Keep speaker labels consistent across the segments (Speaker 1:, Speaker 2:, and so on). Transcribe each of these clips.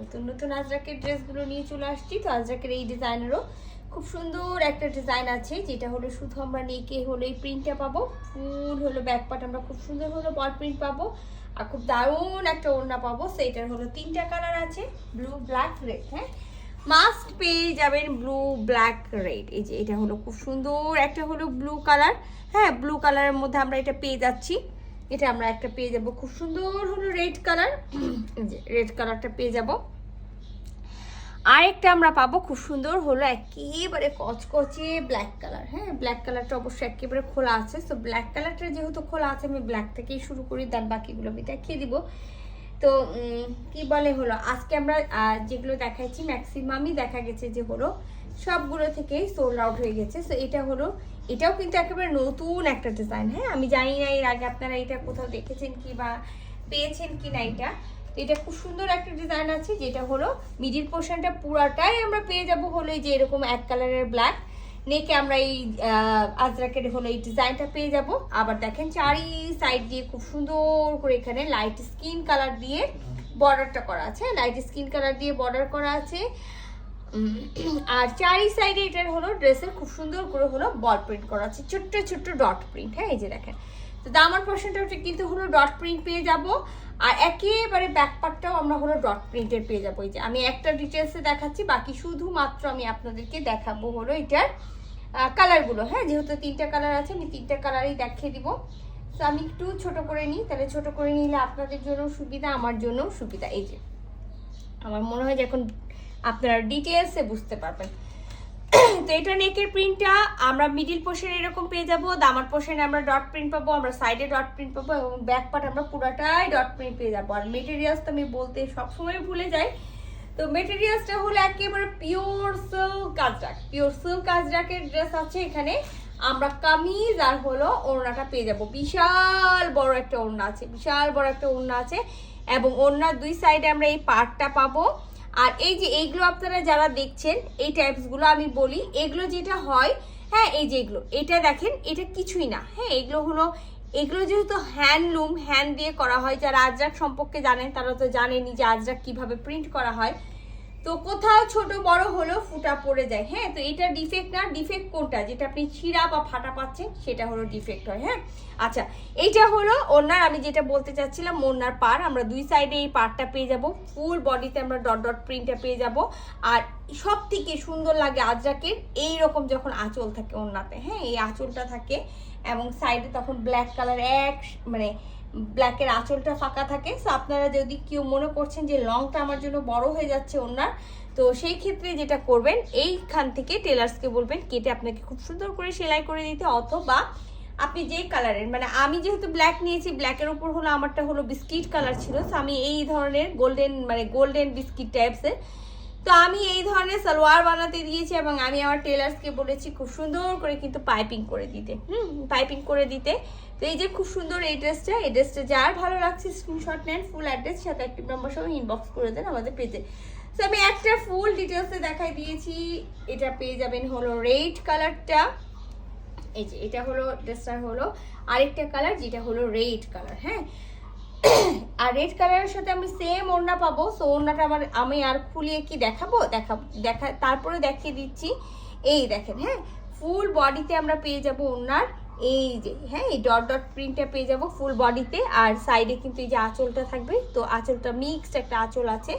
Speaker 1: নতুন নতুন আজরাকের ড্রেসগুলো নিয়ে চলে আসছি। তো আজরাকের এই ডিজাইনেরও খুব সুন্দর একটা ডিজাইন আছে, যেটা হলো শুধু আমরা নেকে হলো এই প্রিন্টটা পাবো, ফুল হলো ব্যাক পার্ট আমরা খুব সুন্দর হলো বল প্রিন্ট পাবো, আর খুব দারুণ একটা ওড়না পাবো। সেইটার হলো 3টা কালার আছে, ব্লু, ব্ল্যাক, রেড। হ্যাঁ, মাস্ট পেয়ে যাবেন ব্লু, ব্ল্যাক, রেড। এই যে এটা হলো খুব সুন্দর একটা হলো ব্লু কালার। হ্যাঁ, ব্লু কালারের মধ্যে আমরা এটা পেয়ে যাচ্ছি। এটা আমরা একটা পেয়ে যাব খুব সুন্দর হলো রেড কালার, যে রেড কালারটা পেয়ে যাব। আরেকটা আমরা পাবো খুব সুন্দর হলো একেবারে কচকচে ব্ল্যাক কালার। হ্যাঁ, ব্ল্যাক কালারটা অবশ্যই একেবারে খোলা আছে। তো ব্ল্যাক কালারটা যেহেতু খোলা আছে, আমি ব্ল্যাক থেকেই শুরু করি, দেন বাকিগুলো আমি দেখিয়ে দিব। তো কি বলে হলো আজকে আমরা যেগুলো দেখাচ্ছি ম্যাক্সিমামই দেখা গেছে যে হলো সবগুলো থেকেই সোল্ড আউট হয়ে গেছে। তো এটা হলো, এটাও কিন্তু একেবারে নতুন একটা ডিজাইন। হ্যাঁ, আমি জানি না এর আগে আপনারা এটা কোথাও দেখেছেন কি বা পেয়েছেন কি না। এটা খুব সুন্দর একটা ডিজাইন আছে, যেটা হলো মিডিল পোর্শনটা পুরাটাই আমরা পেয়ে যাব হলো এই যে এরকম এক কালারের ব্ল্যাক নেকে আমরা এই আজরাকের হলো এই ডিজাইনটা পেয়ে যাব। আবার দেখেন চারি সাইড দিয়ে খুব সুন্দর করে এখানে লাইট স্কিন কালার দিয়ে বর্ডারটা করা আছে, লাইট স্কিন কালার দিয়ে বর্ডার করা আছে। আর চারি সাইডে এটার হলো ড্রেসের খুব সুন্দর করে হলো বল প্রিন্ট করা আছে, ছোট্ট ছোট্ট ডট প্রিন্ট। হ্যাঁ, এই যে দেখেন, তো দামার পোর্শনটা কিন্তু হলো ডট প্রিন্ট পেয়ে যাব, আর একেবারে ব্যাক পার্টটাও আমরা হলো ডট প্রিন্টের পেয়ে যাবো। এই যে আমি একটা ডিটেলসে দেখাচ্ছি, বাকি শুধুমাত্র আমি আপনাদেরকে দেখাবো হলো এটার কালারগুলো। হ্যাঁ, যেহেতু 3টা কালার আছে, আমি 3টা কালারই দেখিয়ে দিব। তো আমি একটু ছোট করে নিই, তাহলে ছোট করে নিলে আপনাদের জন্য সুবিধা, আমার জন্য সুবিধা। এই যে আমার মনে হয় যে এখন আপনারা ডিটেলসে বুঝতে পারবেন। তো এটা নেকের প্রিন্টটা আমরা মিডিল পোর্শনে এরকম পেয়ে যাব, দামার পোর্শনে আমরা ডট প্রিন্ট পাবো, আমরা সাইডে ডট প্রিন্ট পাবো, এবং ব্যাক পার্ট আমরা পুরোটাই ডট প্রিন্ট পেয়ে যাবো। আর মেটেরিয়ালস তো আমি বলতে সবসময় ভুলে যাই, তো মেটেরিয়ালসটা হলো একেবারে পিওর সিল্ক কাজরাক, পিওর সিল্ক কাজরাকের ড্রেস আছে এখানে। আমরা কামিজ আর হলো ওড়নাটা পেয়ে যাব, বিশাল বড় একটা ওড়না আছে, বিশাল বড় একটা ওড়না আছে, এবং ওড়নার 2 সাইডে আমরা এই পার্টটা পাবো। আর এই যে এইগুলো আপনারা যারা দেখছেন এই টাইপসগুলো আমি বলি, এগুলো যেটা হয়, হ্যাঁ এই যে এগুলো, এটা দেখেন এটা কিছুই না। হ্যাঁ, এগুলো যেহেতু হ্যান্ডলুম, হ্যান্ড দিয়ে করা হয়, যারা আজরাক সম্পর্কে জানেন তারা তো জানেনই যে আজরাক কিভাবে প্রিন্ট করা হয়। তো কোথাও ছোট বড় হলেও ফুটা পড়ে যায়। হ্যাঁ, তো এটা ডিফেক্ট না, ডিফেক্ট কোনটা, যেটা আপনি ছিঁড়া বা ফাটা পাচ্ছেন সেটা হলো ডিফেক্ট হয়। হ্যাঁ, আচ্ছা, এইটা হলো ওড়নার, আমি যেটা বলতে চাচ্ছিলাম ওড়নার পার, আমরা 2 সাইডে এই পারটা পেয়ে যাব, ফুল বডিতে আমরা ডট ডট প্রিন্টটা পেয়ে যাব। আর সব থেকে সুন্দর লাগে আজরাকের এইরকম যখন আঁচল থাকে ওড়নাতে। হ্যাঁ, এই আঁচলটা থাকে এবং সাইডে তখন ব্ল্যাক কালার মানে ব্ল্যাকের আঁচলটা ফাঁকা থাকে। সো আপনারা যদি কেউ মনে করছেন যে লংটা আমার জন্য বড় হয়ে যাচ্ছে ওনার, তো সেই ক্ষেত্রে যেটা করবেন, এইখান থেকে টেলার্সকে বলবেন কেটে আপনাকে খুব সুন্দর করে সেলাই করে দিতে, অথবা আপনি যেই কালারের, মানে আমি যেহেতু ব্ল্যাক নিয়েছি, ব্ল্যাকের উপর হলো আমারটা হলো বিস্কিট কালার ছিল, তো আমি এই ধরনের গোল্ডেন বিস্কিট টাইপসের, তো আমি এই ধরনের সালোয়ার বানাতে দিয়েছি, এবং আমি আমার টেলার্সকে বলেছি খুব সুন্দর করে কিন্তু পাইপিং করে দিতে। পাইপিং করে দিতে। তো এই যে খুব সুন্দর এই ড্রেসটা যার ভালো লাগছে স্ক্রিনশট নেন, ফুল অ্যাড্রেস সাথে অ্যাক্টিভ নাম্বার সহ ইনবক্স করে দেন আমাদের পেজে। তো আমি একটা ফুল ডিটেলসে দেখাই দিয়েছি। এটা পেয়ে যাবেন হলো রেড কালারটা, এই যে এটা হলো ড্রেসটার হলো আরেকটা কালার, যেটা হলো রেড কালার। হ্যাঁ, আর রেড কালারের সাথে আমি সেম ওড়না পাবো। সো ওড়নাটা আমি আর খুলিয়ে কি দেখাবো, তারপরে দেখিয়ে দিচ্ছি। এই দেখেন, হ্যাঁ, ফুল বডিতে আমরা পেয়ে যাব ওড়নার এই যে, হ্যাঁ, এই ডট ডট প্রিন্টটা পেয়ে যাব ফুল বডিতে, আর সাইডে কিন্তু এই যে আঁচলটা থাকবে, তো আঁচলটা মিক্সড একটা আঁচল আছে।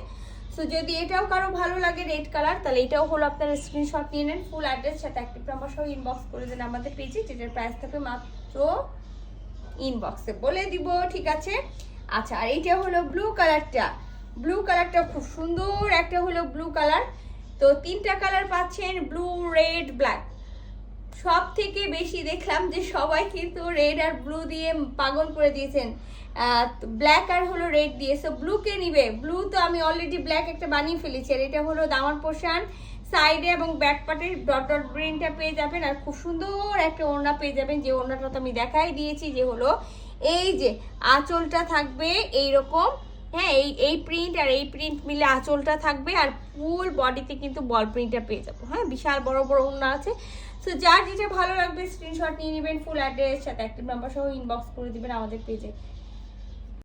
Speaker 1: সো যদি এটাও কারো ভালো লাগে রেড কালার, তাহলে এটাও হলো আপনারা স্ক্রিনশট নিয়ে নেন, ফুল অ্যাড্রেস সাথে অ্যাক্টিভ নাম্বার সহ ইনবক্স করে দেন আমাদের পেজে, যেটার প্রাইস থাকবে মাত্র ইনবক্সে বলে দিব, ঠিক আছে। আচ্ছা, আর এইটা হলো ব্লু কালারটা খুব সুন্দর একটা হলো ব্লু কালার। তো 3টা কালার পাচ্ছেন, ব্লু, রেড, ব্ল্যাক। সব থেকে বেশি দেখলাম যে সবাই কিন্তু রেড আর ব্লু দিয়ে পাগল করে দিয়েছেন, ব্ল্যাক আর হলো রেড দিয়ে। সো ব্লুকে নিবে, ব্লু তো আমি অলরেডি ব্ল্যাক একটা বানিয়ে ফেলেছি। আর এটা হলো দামার পোর্শন, সাইডে এবং ব্যাক পার্টের ডট ডট প্রিন্টটা পেয়ে যাবেন, আর খুব সুন্দর একটা ওড়না পেয়ে যাবেন, যে ওড়নাটা তো আমি দেখাই দিয়েছি, যে হলো এই যে আঁচলটা থাকবে এইরকম। হ্যাঁ, এই প্রিন্ট আর এই প্রিন্ট মিলে আঁচলটা থাকবে, আর ফুল বডিতে কিন্তু বল প্রিন্টটা পেয়ে যাবো। হ্যাঁ, বিশাল বড় বড় ওড়না আছে। সো যার যেটা ভালো লাগবে স্ক্রিনশট নিয়ে নেবেন, ফুল অ্যাড্রেস সাথে অ্যাক্টিভ নাম্বার সহ ইনবক্স করে দিবেন আমাদের পেজে।